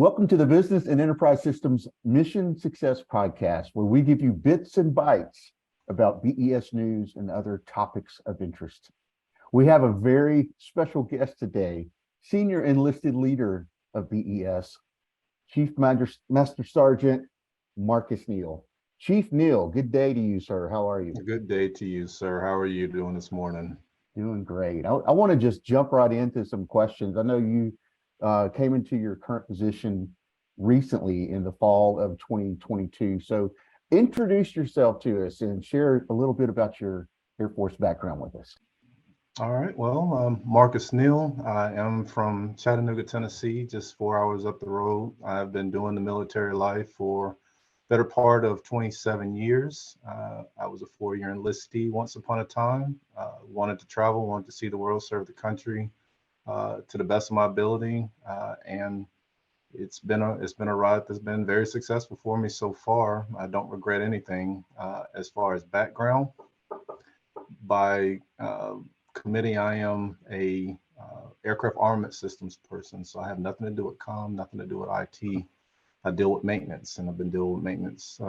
Welcome to the Business and Enterprise Systems Mission Success Podcast, where we give you bits and bytes about BES news and other topics of interest. We have a very special guest today, Senior Enlisted Leader of BES, Chief Master Sergeant Marques Neal. Chief Neal, good day to you, sir. How are you? Good day to you, sir. How are you doing this morning? Doing great. I want to just jump right into some questions. I know you came into your current position recently in the fall of 2022. So introduce yourself to us and share a little bit about your Air Force background with us. All right. Well, Marques Neal. I am from Chattanooga, Tennessee, just 4 hours up the road. I've been doing the military life for better part of 27 years. I was a 4-year enlistee once upon a time. Wanted to travel, wanted to see the world, serve the country to the best of my ability, and it's been a ride that's been very successful for me so far. I don't regret anything. As far as background, by committee, I am a aircraft armament systems person, so I have nothing to do with comm, nothing to do with IT. I deal with maintenance, and I've been dealing with maintenance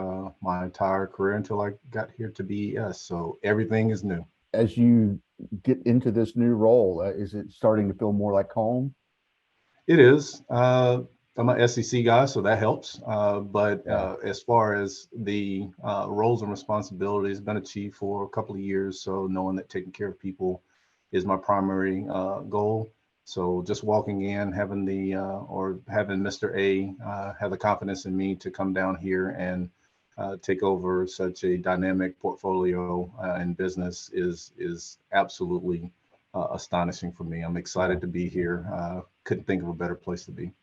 my entire career until I got here to BES. So everything is new. As you get into this new role, is it starting to feel more like home? It is. I'm an SEC guy, so that helps. But as far as the roles and responsibilities, been a chief for a couple of years, so knowing that taking care of people is my primary goal. So just walking in, having having Mr. A have the confidence in me to come down here and take over such a dynamic portfolio and business is absolutely astonishing for me. I'm excited to be here. Couldn't think of a better place to be.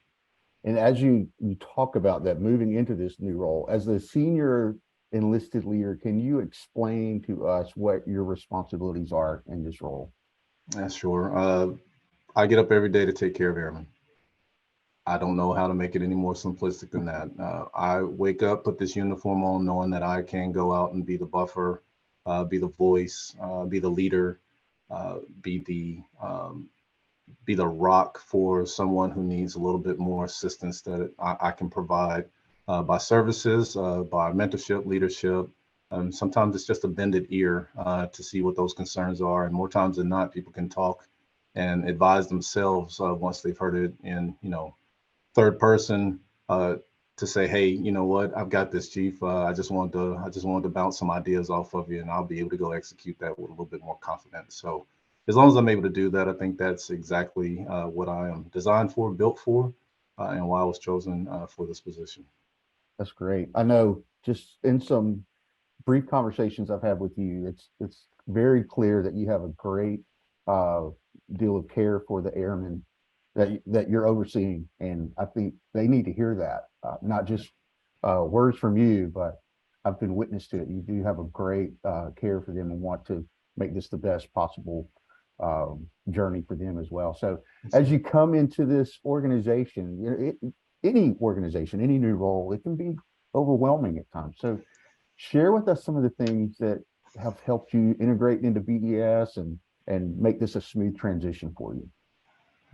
And as you talk about that, moving into this new role, as the senior enlisted leader, can you explain to us what your responsibilities are in this role? Yeah, sure. I get up every day to take care of airmen. I don't know how to make it any more simplistic than that. I wake up, put this uniform on, knowing that I can go out and be the buffer, be the voice, be the leader, be the rock for someone who needs a little bit more assistance that I can provide by services, by mentorship, leadership. Sometimes it's just a bended ear to see what those concerns are, and more times than not, people can talk and advise themselves once they've heard it in, third person to say, hey, you know what, I've got this, chief. I just wanted to bounce some ideas off of you, and I'll be able to go execute that with a little bit more confidence. So as long as I'm able to do that, I think that's exactly what I am designed for, built for, and why I was chosen for this position. That's great. I know just in some brief conversations I've had with you, it's very clear that you have a great deal of care for the airmen that you're overseeing, and I think they need to hear that, not just words from you, but I've been witness to it. You do have a great care for them and want to make this the best possible journey for them as well. So as you come into this organization, any organization, any new role, it can be overwhelming at times. So share with us some of the things that have helped you integrate into BES and make this a smooth transition for you.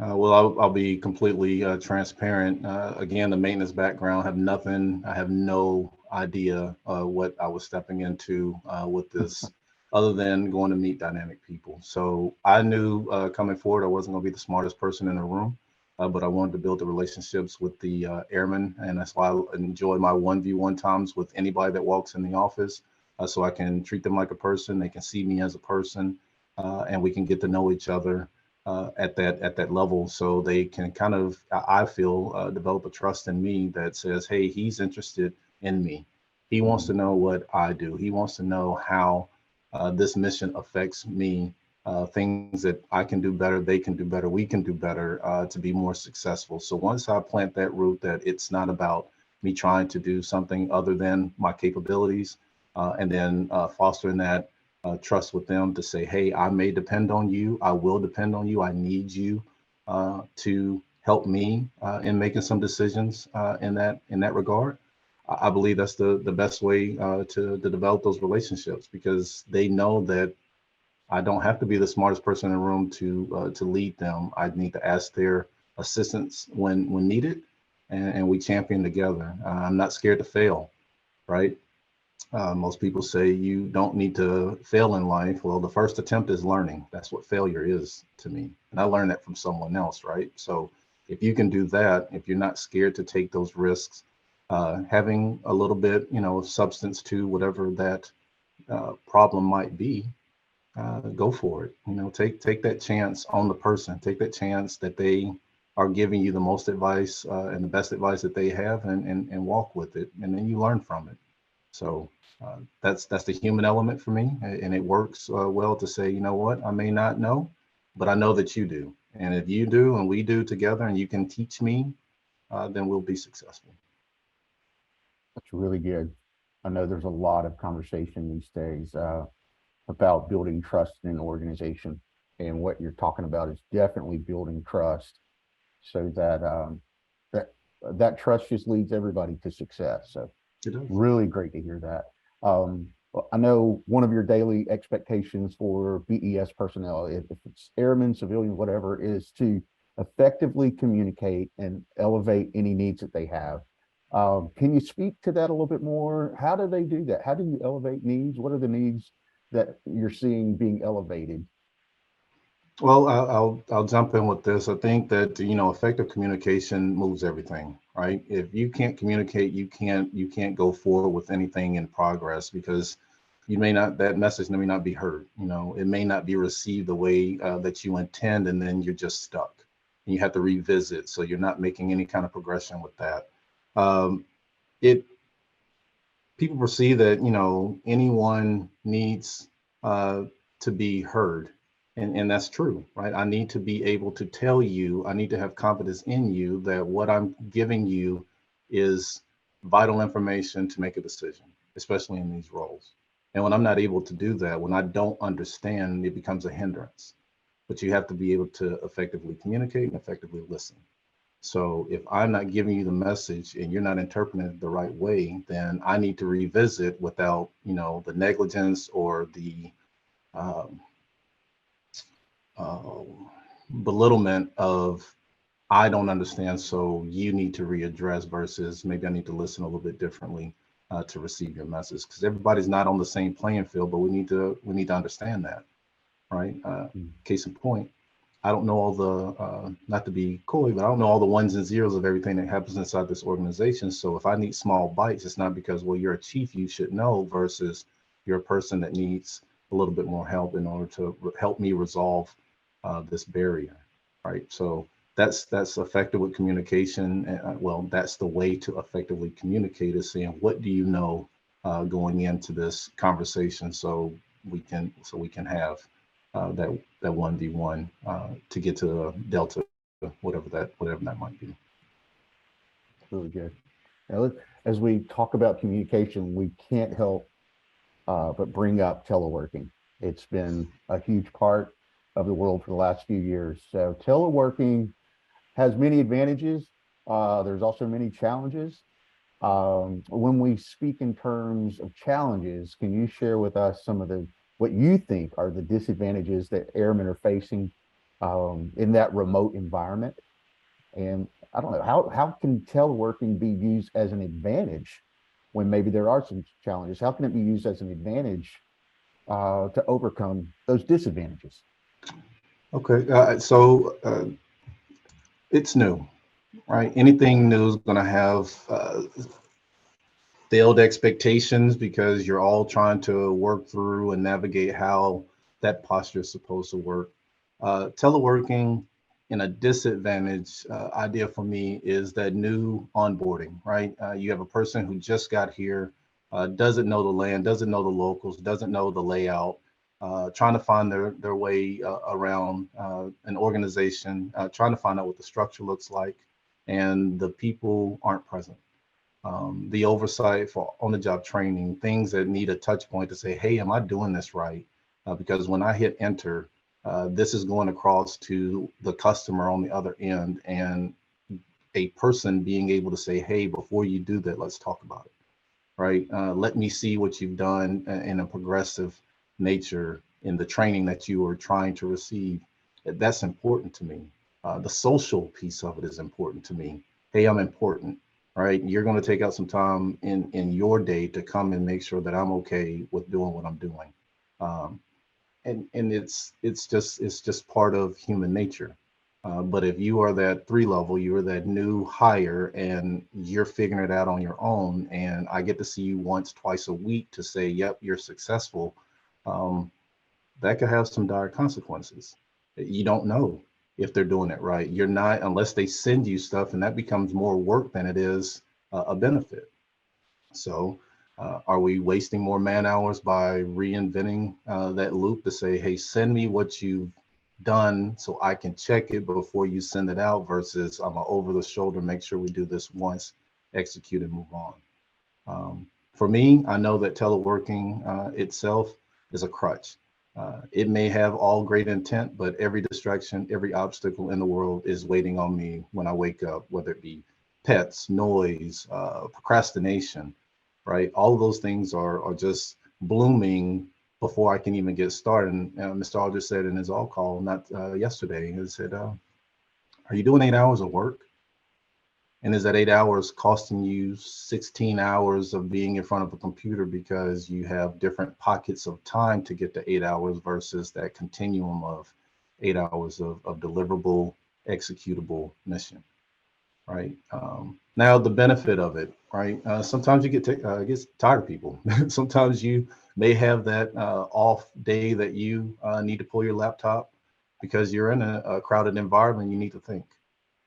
Well, I'll be completely transparent. Again, the maintenance background, I have no idea what I was stepping into with this, other than going to meet dynamic people. So I knew coming forward, I wasn't going to be the smartest person in the room, but I wanted to build the relationships with the airmen. And that's why I enjoy my 1v1 times with anybody that walks in the office, so I can treat them like a person. They can see me as a person, and we can get to know each other at that level, so they can kind of, I feel, develop a trust in me that says, hey, he's interested in me. He wants to know what I do. He wants to know how this mission affects me, things that I can do better, they can do better, we can do better to be more successful. So once I plant that root that it's not about me trying to do something other than my capabilities, and then fostering that trust with them to say, hey, I may depend on you. I will depend on you. I need you to help me in making some decisions in that regard. I believe that's the best way to develop those relationships, because they know that I don't have to be the smartest person in the room to lead them. I need to ask their assistance when needed, and we champion together. I'm not scared to fail, right? Most people say you don't need to fail in life. Well, the first attempt is learning. That's what failure is to me. And I learned that from someone else, right? So if you can do that, if you're not scared to take those risks, having a little bit, of substance to whatever that problem might be, go for it. Take that chance on the person. Take that chance that they are giving you the most advice and the best advice that they have, and walk with it, and then you learn from it. So that's the human element for me, and it works well to say, you know what, I may not know, but I know that you do, and if you do and we do together, and you can teach me, then we'll be successful. That's really good. I know there's a lot of conversation these days about building trust in an organization, and what you're talking about is definitely building trust, so that that that trust just leads everybody to success. So It does. really great to hear that. Well, I know one of your daily expectations for BES personnel, if it's airmen, civilian, whatever, is to effectively communicate and elevate any needs that they have. Can you speak to that a little bit more? How do they do that? How do you elevate needs? What are the needs that you're seeing being elevated? Well, I'll jump in with this. I think that effective communication moves everything, right? If you can't communicate, you can't go forward with anything in progress, because you may not that message may not be heard. It may not be received the way that you intend, and then you're just stuck. And you have to revisit, so you're not making any kind of progression with that. It People perceive that anyone needs uh, to be heard, and that's true, right? I need to be able to tell you, I need to have confidence in you that what I'm giving you is vital information to make a decision, especially in these roles. And when I'm not able to do that, when I don't understand, it becomes a hindrance. But you have to be able to effectively communicate and effectively listen. So if I'm not giving you the message and you're not interpreting it the right way, then I need to revisit without, the negligence or the um, uh, belittlement of I don't understand, so you need to readdress, versus maybe I need to listen a little bit differently to receive your message, because everybody's not on the same playing field, but we need to understand that, right? Mm. Case in point, I don't know all the, not to be coy, but I don't know all the ones and zeros of everything that happens inside this organization. So if I need small bites, it's not because, well, you're a chief, you should know, versus you're a person that needs a little bit more help in order to help me resolve this barrier, right? So that's effective with communication. And, well, that's the way to effectively communicate, is saying, what do you know going into this conversation, so we can have that 1v1 to get to delta, whatever that might be. Really good. Now, as we talk about communication, we can't help but bring up teleworking. It's been a huge part of the world for the last few years. So teleworking has many advantages. There's also many challenges. When we speak in terms of challenges, can you share with us some of the what you think are the disadvantages that airmen are facing in that remote environment? And I don't know, how can teleworking be used as an advantage when maybe there are some challenges? How can it be used as an advantage to overcome those disadvantages? Okay, so it's new, right? Anything new is going to have failed expectations, because you're all trying to work through and navigate how that posture is supposed to work. Teleworking in a disadvantage idea for me is that new onboarding, right? You have a person who just got here, doesn't know the land, doesn't know the locals, doesn't know the layout, trying to find their way around an organization, trying to find out what the structure looks like, and the people aren't present. The oversight for on-the-job training, things that need a touch point to say, hey, am I doing this right? Because when I hit enter, this is going across to the customer on the other end, and a person being able to say, hey, before you do that, let's talk about it, right? Let me see what you've done in a progressive nature in the training that you are trying to receive. That's important to me. The social piece of it is important to me. hey, I'm important, right? You're going to take out some time in your day to come and make sure that I'm okay with doing what I'm doing. Um, and it's just part of human nature. But if you are that 3 level, you are that new hire, and you're figuring it out on your own, and I get to see you once, twice a week to say, "Yep, you're successful," um, that could have some dire consequences. You don't know if they're doing it right. You're not, unless they send you stuff, and that becomes more work than it is a benefit. So, are we wasting more man hours by reinventing that loop to say, hey, send me what you've done so I can check it before you send it out, versus I'm a over the shoulder, make sure we do this once, execute and move on. For me, I know that teleworking itself is a crutch. It may have all great intent, but every distraction, every obstacle in the world is waiting on me when I wake up, whether it be pets, noise, procrastination, right? All of those things are just blooming before I can even get started. And Mr. Aldridge said in his all call, not yesterday, he said, are you doing 8 hours of work? And is that 8 hours costing you 16 hours of being in front of a computer because you have different pockets of time to get to 8 hours versus that continuum of 8 hours of deliverable, executable mission, right? Now, the benefit of it, right? Sometimes you get tired of people. Sometimes you may have that off day that you need to pull your laptop because you're in a crowded environment. You need to think.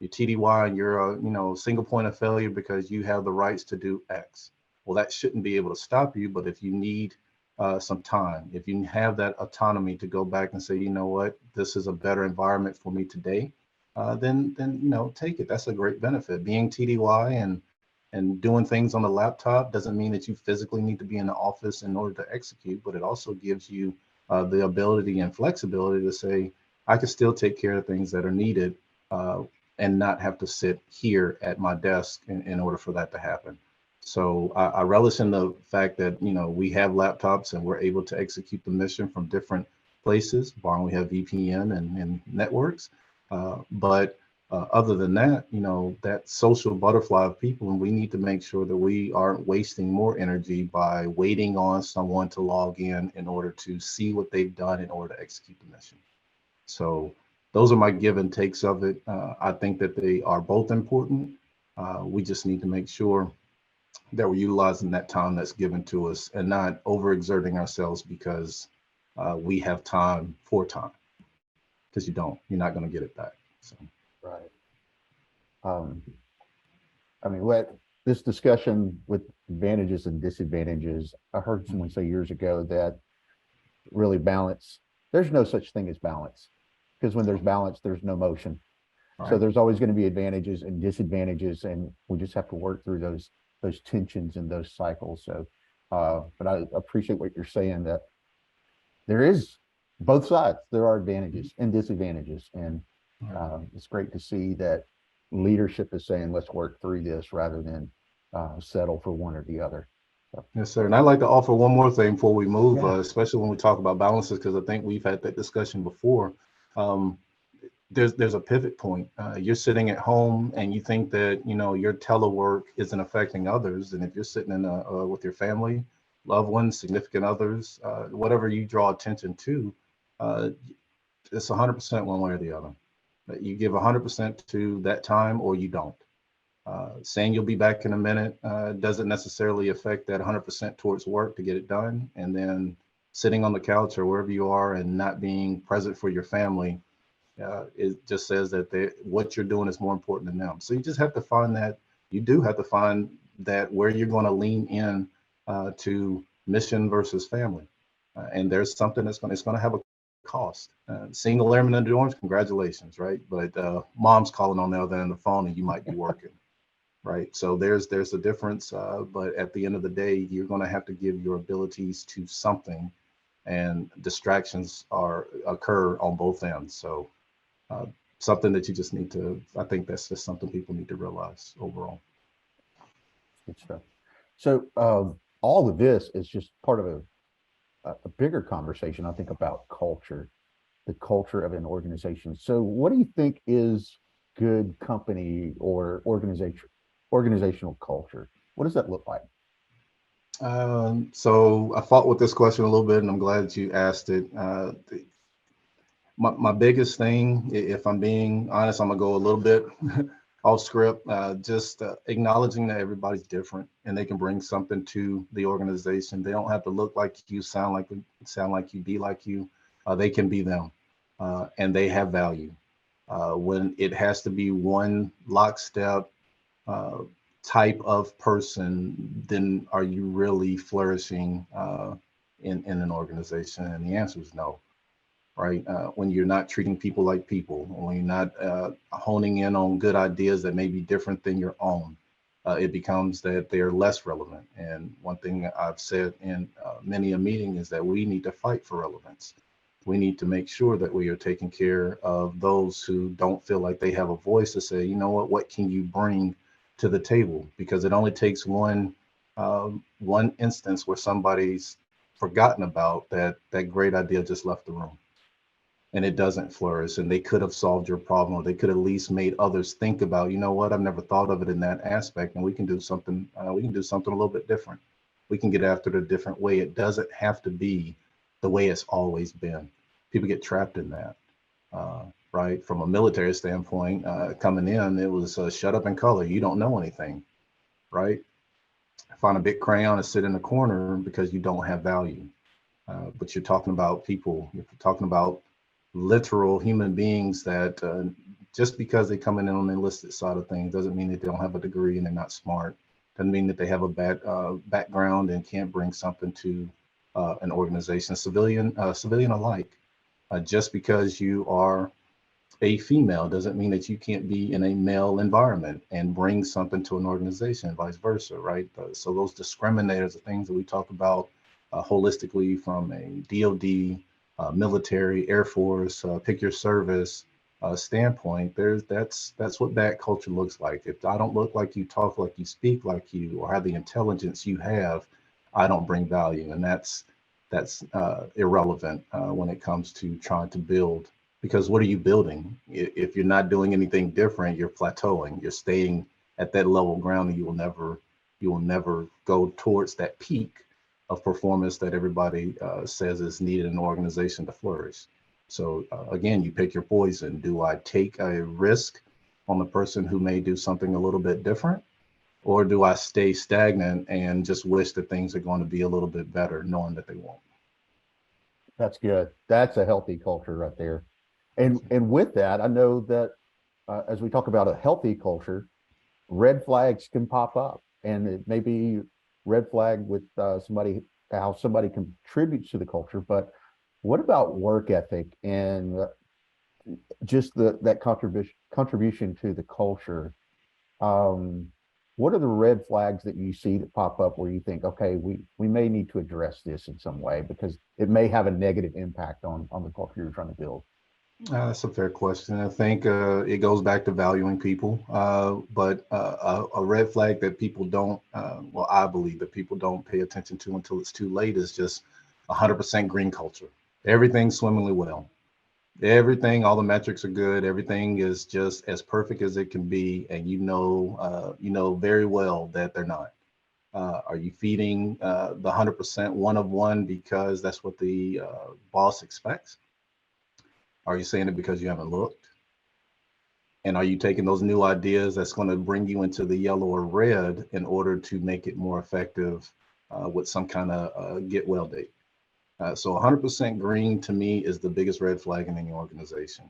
You're TDY and you're a single point of failure because you have the rights to do X. Well, that shouldn't be able to stop you. But if you need some time, if you have that autonomy to go back and say, you know what, this is a better environment for me today, then take it. That's a great benefit. Being TDY and doing things on the laptop doesn't mean that you physically need to be in the office in order to execute, but it also gives you the ability and flexibility to say, I can still take care of things that are needed uh, and not have to sit here at my desk in order for that to happen. So I relish in the fact that we have laptops and we're able to execute the mission from different places, barring we have VPN and networks. But other than that, that social butterfly of people, and we need to make sure that we aren't wasting more energy by waiting on someone to log in order to see what they've done in order to execute the mission. So those are my give and takes of it. I think that they are both important. We just need to make sure that we're utilizing that time that's given to us and not overexerting ourselves because we have time for time. Because you don't, you're not going to get it back. So. Right. Um, I mean, what this discussion with advantages and disadvantages, I heard someone say years ago that really balance, there's no such thing as balance because when there's balance, there's no motion. So Right. there's always going to be advantages and disadvantages, and we just have to work through those tensions and those cycles. So, but I appreciate what you're saying that there is both sides. There are advantages and disadvantages, and it's great to see that leadership is saying let's work through this rather than settle for one or the other. So, Yes, sir. And I'd like to offer one more thing before we move, yeah, especially when we talk about balances, because I think we've had that discussion before. Um, there's a pivot point. You're sitting at home and you think that your telework isn't affecting others, and if you're sitting with your family, loved ones, significant others, whatever you draw attention to, uh, it's 100% one way or the other. You give 100% to that time or you don't. Saying you'll be back in a minute doesn't necessarily affect that 100% towards work to get it done. And then sitting on the couch or wherever you are and not being present for your family, it just says that what you're doing is more important than them. So you just have to find that, you do have to find that where you're going to lean in to mission versus family. And there's something it's going to have a cost. Single airman under dorms, congratulations, right? But mom's calling on the other end of the phone and you might be working, right? So there's a difference, but at the end of the day, you're going to have to give your abilities to something, and distractions are occur on both ends. So uh, something that you just need to, I think that's just something people need to realize overall. good stuff. So all of this is just part of a bigger conversation, I think, about culture, the culture of an organization. So what do you think is good company or organizational culture? What does that look like? So I fought with this question a little bit, and I'm glad that you asked it. My biggest thing, if I'm being honest, I'm gonna go a little bit off script. Just acknowledging that everybody's different and they can bring something to the organization. They don't have to look like you, sound like you, be like you. They can be them, and they have value. When it has to be one lockstep uh, type of person, then are you really flourishing in an organization? And the answer is no, right? When you're not treating people like people, when you're not honing in on good ideas that may be different than your own, it becomes that they're less relevant. And one thing I've said in many a meeting is that we need to fight for relevance. We need to make sure that we are taking care of those who don't feel like they have a voice to say, you know what can you bring to the table? Because it only takes one instance where somebody's forgotten about that great idea just left the room and it doesn't flourish, and they could have solved your problem, or they could at least made others think about, you know what, I've never thought of it in that aspect, and we can do something a little bit different. We can get after it a different way. It doesn't have to be the way it's always been. People get trapped in that. uh, right, from a military standpoint, coming in, it was shut up and color, you don't know anything, right? Find a big crayon and sit in the corner because you don't have value. But you're talking about people, you're talking about literal human beings that just because they come in on the enlisted side of things doesn't mean that they don't have a degree and they're not smart. Doesn't mean that they have a bad background and can't bring something to an organization, civilian alike. Just because you are a female doesn't mean that you can't be in a male environment and bring something to an organization, vice versa, right? So those discriminators are things that we talk about holistically from a DoD, military, Air Force, pick your service standpoint. That's what that culture looks like. If I don't look like you, talk like you, speak like you, or have the intelligence you have, I don't bring value, and that's irrelevant when it comes to trying to build, because what are you building? If you're not doing anything different, you're plateauing. You're staying at that level ground, and you will never go towards that peak of performance that everybody says is needed in an organization to flourish. So again, you pick your poison. Do I take a risk on the person who may do something a little bit different? Or do I stay stagnant and just wish that things are going to be a little bit better, knowing that they won't? That's good. That's a healthy culture right there. And with that, I know that as we talk about a healthy culture, red flags can pop up, and it may be red flag with somebody, how somebody contributes to the culture. But what about work ethic and just that contribution to the culture? Um, what are the red flags that you see that pop up where you think, okay, we may need to address this in some way because it may have a negative impact on the culture you're trying to build? That's a fair question. I think it goes back to valuing people, but a red flag that people don't, well, I believe that people don't pay attention to until it's too late is just 100% green culture. Everything's swimmingly well. Everything, all the metrics are good. Everything is just as perfect as it can be, and you know very well that they're not. Are you feeding the 100% one of one because that's what the boss expects? Are you saying it because you haven't looked? And are you taking those new ideas that's going to bring you into the yellow or red in order to make it more effective with some kind of get well date? So 100% green to me is the biggest red flag in any organization.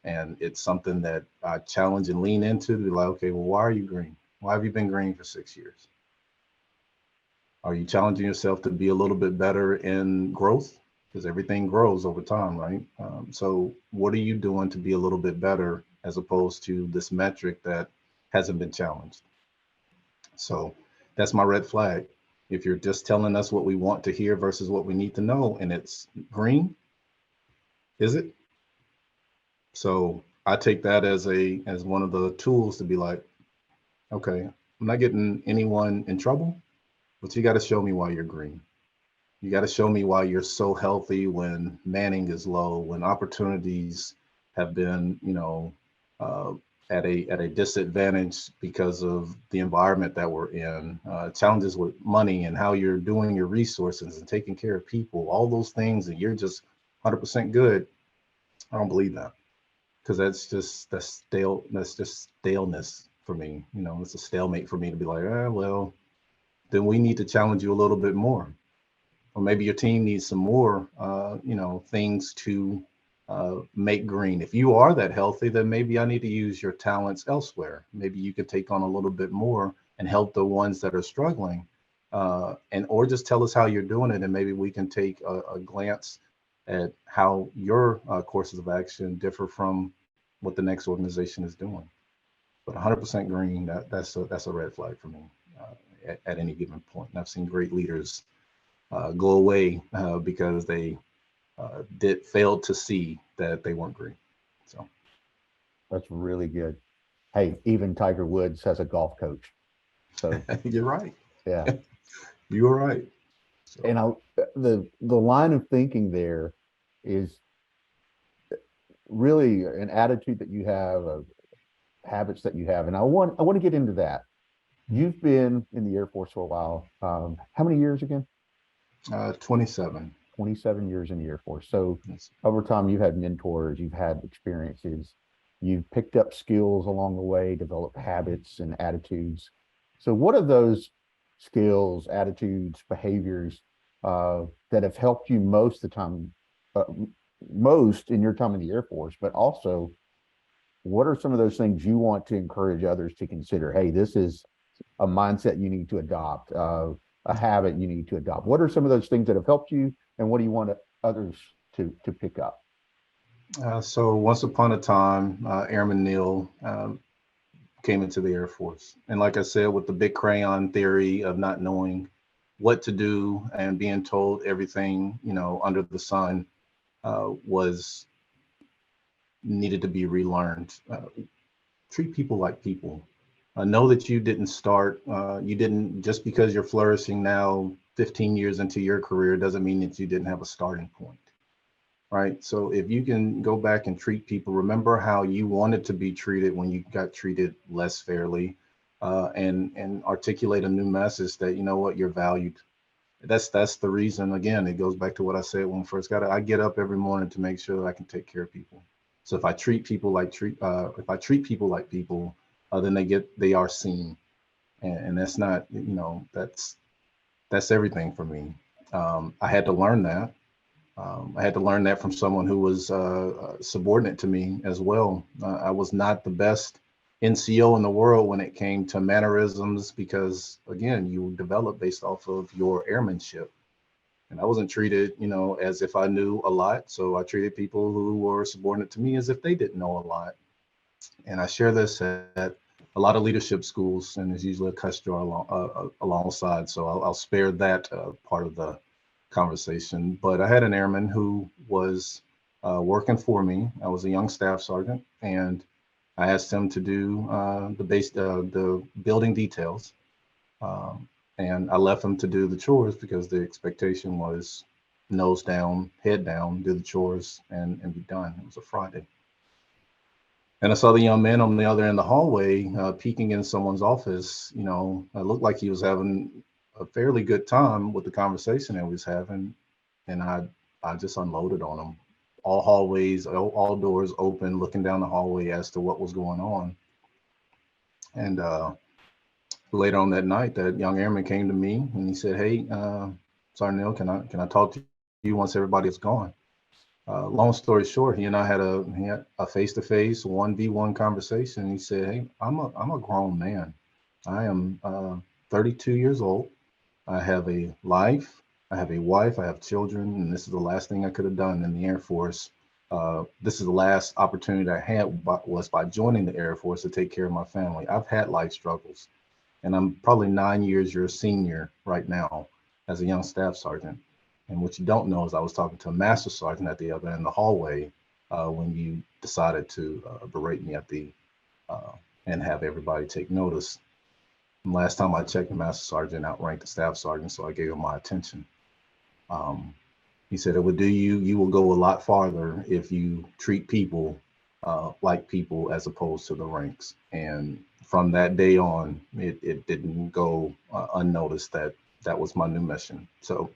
And it's something that I challenge and lean into to be like, okay, well, why are you green? Why have you been green for 6 years? Are you challenging yourself to be a little bit better in growth? Because everything grows over time, right? So, what are you doing to be a little bit better as opposed to this metric that hasn't been challenged? So, that's my red flag. If you're just telling us what we want to hear versus what we need to know, and it's green, is it? So, I take that as one of the tools to be like, okay, I'm not getting anyone in trouble, but you got to show me why you're green. You got to show me why you're so healthy when manning is low, when opportunities have been, uh, at a disadvantage because of the environment that we're in, challenges with money and how you're doing your resources and taking care of people, all those things, and you're just 100% good. I don't believe that, because that's just staleness for me. You know, it's a stalemate for me to be like, well, then we need to challenge you a little bit more, or maybe your team needs some more, things to make green. If you are that healthy, then maybe I need to use your talents elsewhere. Maybe you could take on a little bit more and help the ones that are struggling, and or just tell us how you're doing it, and maybe we can take a glance at how your courses of action differ from what the next organization is doing. But 100% green, that's a red flag for me at any given point. And I've seen great leaders go away because they did fail to see that they weren't green. So That's really good. Hey, even Tiger Woods has a golf coach. So you're right. yeah. You are right. So And the line of thinking there is really an attitude that you have, habits that you have. And I want to get into that. You've been in the Air Force for a while. How many years again? 27. 27 years in the Air Force. So Yes. over time, you've had mentors, you've had experiences, you've picked up skills along the way, developed habits and attitudes. So what are those skills, attitudes, behaviors that have helped you most of the time, uh, most in your time in the Air Force, but also what are some of those things you want to encourage others to consider? Hey, this is a mindset you need to adopt, a habit you need to adopt. What are some of those things that have helped you, and what do you want others to pick up? So once upon a time, Airman Neal came into the Air Force. And like I said, with the big crayon theory of not knowing what to do and being told everything, under the sun was needed to be relearned. Treat people like people. Know that you didn't, just because you're flourishing now, 15 years into your career, doesn't mean that you didn't have a starting point, right? So if you can go back and treat people, remember how you wanted to be treated when you got treated less fairly, and articulate a new message that, you know what, you're valued. That's the reason. Again, it goes back to what I said when we first got it. I get up every morning to make sure that I can take care of people. So if I treat people if I treat people like people, then they are seen, and that's not, that's everything for me. I had to learn that. I had to learn that from someone who was subordinate to me as well. I was not the best NCO in the world when it came to mannerisms, because again, you develop based off of your airmanship. And I wasn't treated, as if I knew a lot. So I treated people who were subordinate to me as if they didn't know a lot. And I share this at a lot of leadership schools, and there's usually a cuss jar alongside. So I'll spare that part of the conversation. But I had an airman who was working for me. I was a young staff sergeant, and I asked him to do the building details, and I left him to do the chores because the expectation was nose down, head down, do the chores, and be done. It was a Friday. And I saw the young man on the other end of the hallway peeking in someone's office. It looked like he was having a fairly good time with the conversation that we was having. And I just unloaded on him. All hallways, all doors open, looking down the hallway as to what was going on. And later on that night, that young airman came to me and he said, "Hey, Sergeant Neal, can I talk to you once everybody is gone?" Long story short, he and I had a face-to-face 1v1 conversation. He said, "Hey, I'm a grown man. I am 32 years old. I have a life. I have a wife. I have children, and this is the last thing I could have done in the Air Force. This is the last opportunity I had was by joining the Air Force to take care of my family. I've had life struggles, and I'm probably 9 years your senior right now as a young staff sergeant. And what you don't know is I was talking to a master sergeant at the other end of the hallway when you decided to berate me and have everybody take notice. And last time I checked, the master sergeant outranked the staff sergeant, so I gave him my attention. He said, "It would do you. You will go a lot farther if you treat people like people as opposed to the ranks. And from that day on, it didn't go unnoticed that that was my new mission. So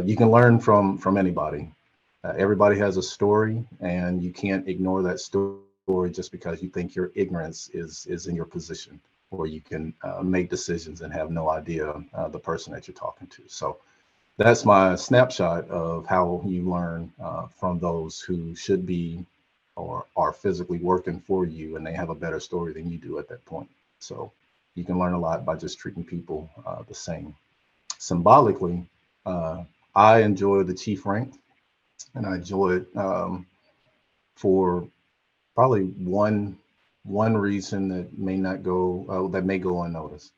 you can learn from anybody. Everybody has a story, and you can't ignore that story just because you think your ignorance is in your position, or you can make decisions and have no idea the person that you're talking to. So that's my snapshot of how you learn from those who should be or are physically working for you, and they have a better story than you do at that point. So you can learn a lot by just treating people the same. Symbolically, uh, I enjoy the chief rank, and I enjoy it for probably one reason that may not go that may go unnoticed.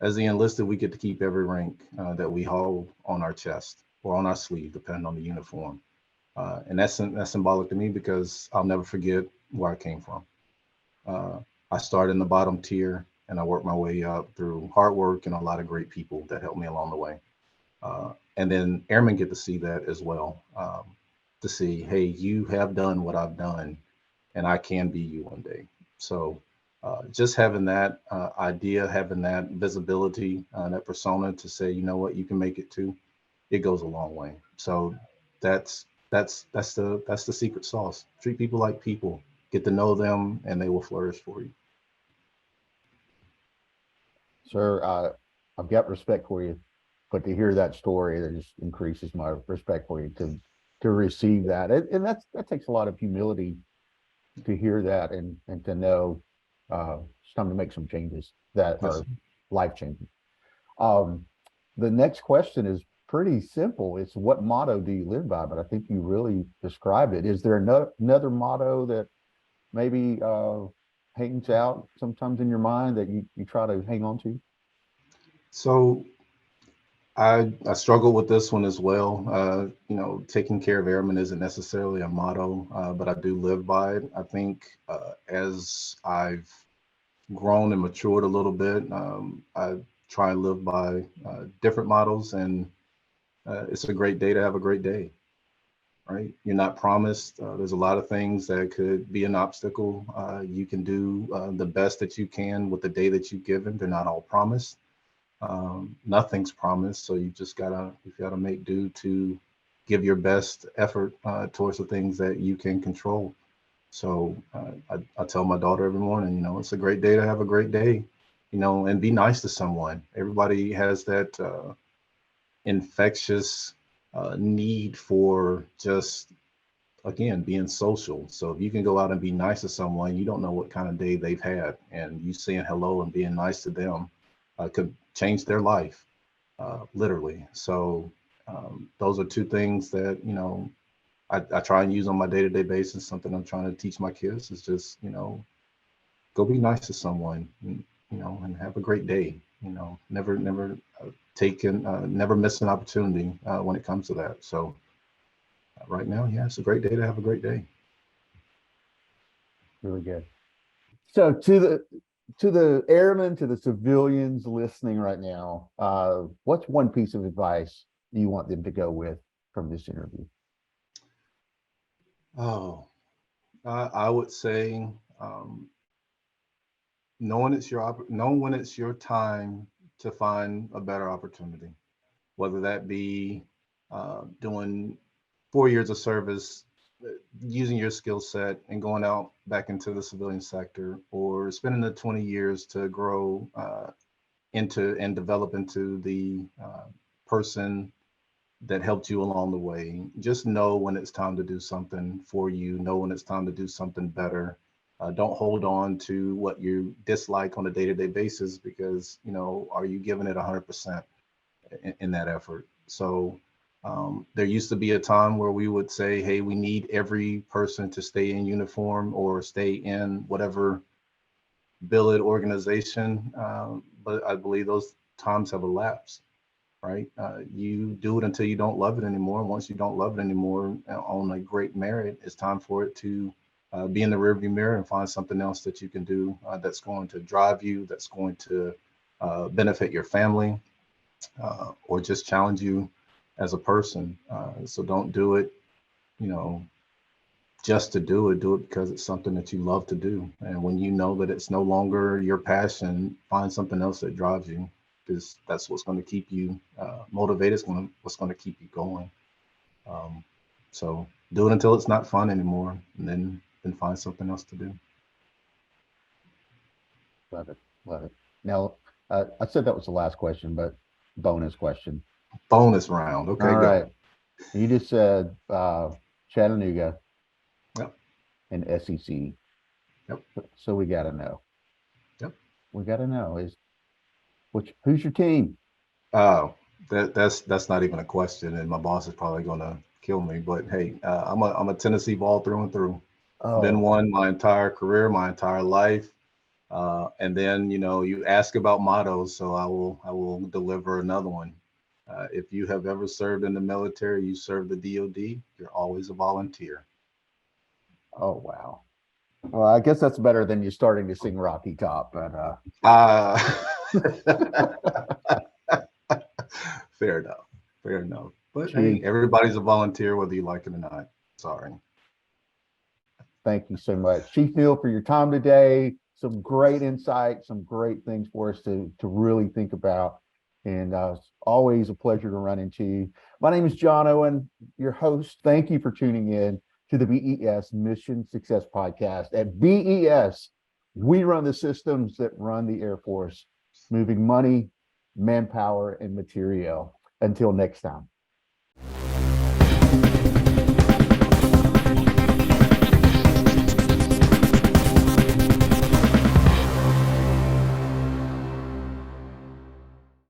As the enlisted, we get to keep every rank that we hold on our chest or on our sleeve, depending on the uniform. And that's symbolic to me because I'll never forget where I came from. Uh, I started in the bottom tier and I worked my way up through hard work and a lot of great people that helped me along the way. And then airmen get to see that as well, to see, hey, you have done what I've done, and I can be you one day. So just having that idea, having that visibility, that persona to say, you know what, you can make it too, it goes a long way. So that's the secret sauce. Treat people like people, get to know them, and they will flourish for you. Sir, I've got respect for you, but to hear that story, that just increases my respect for you to receive that, and that takes a lot of humility to hear that and to know it's time to make some changes that Yes. are life changing. Um, the next question is pretty simple. It's what motto do you live by? But I think you really described it. Is there another motto that maybe hangs out sometimes in your mind that you try to hang on to? So I struggle with this one as well. Taking care of airmen isn't necessarily a motto, but I do live by it. I think as I've grown and matured a little bit, I try and live by different mottos, and it's a great day to have a great day, right? You're not promised. There's a lot of things that could be an obstacle. You can do the best that you can with the day that you've given. They're not all promised. Nothing's promised, so you gotta make do to give your best effort towards the things that you can control. So I tell my daughter every morning, it's a great day to have a great day, and be nice to someone. Everybody has that infectious need for just, again, being social. So if you can go out and be nice to someone, you don't know what kind of day they've had, and you saying hello and being nice to them could change their life, literally. So those are two things that I try and use on my day-to-day basis. Something I'm trying to teach my kids is just go be nice to someone, and have a great day. Never never miss an opportunity when it comes to that. So right now, yeah, it's a great day to have a great day. Really good. So to the airmen, to the civilians listening right now, what's one piece of advice you want them to go with from this interview? Oh, I would say know when it's your time to find a better opportunity, whether that be doing 4 years of service, using your skill set and going out back into the civilian sector, or spending the 20 years to grow into and develop into the person that helped you along the way. Just know when it's time to do something for you, know when it's time to do something better. Don't hold on to what you dislike on a day-to-day basis, because are you giving it 100% in that effort? So there used to be a time where we would say, hey, we need every person to stay in uniform or stay in whatever billet organization, but I believe those times have elapsed, right? You do it until you don't love it anymore. Once you don't love it anymore, on a great merit, it's time for it to be in the rearview mirror and find something else that you can do that's going to drive you, that's going to benefit your family, or just challenge you as a person. So don't do it, you know, just to do it because it's something that you love to do. And when you know that it's no longer your passion, find something else that drives you, because that's what's going to keep you motivated. What's going to keep you going. Um, so do it until it's not fun anymore, and then find something else to do. Love it. Love it. Now, I said that was the last question, but bonus question. Bonus round. Okay, All go. right. You just said Chattanooga Yep. and SEC. Yep. So we got to know. Yep. We got to know who's your team? Oh, that's not even a question, and my boss is probably gonna kill me. But hey, I'm a Tennessee ball through and through. Been Oh, one my entire career, my entire life. And then you ask about mottos, so I will deliver another one. If you have ever served in the military, you serve the DoD, you're always a volunteer. oh wow. Well, I guess that's better than you starting to sing Rocky Top, but Uh, fair enough. Fair enough. But hey, Chief, everybody's a volunteer, whether you like it or not. Sorry. thank you so much, Chief Neal, for your time today. Some great insight, some great things for us to really think about, and it's always a pleasure to run into you. My name is John Owen, your host. Thank you for tuning in to the BES Mission Success Podcast. At BES, we run the systems that run the Air Force, moving money, manpower, and material. Until next time.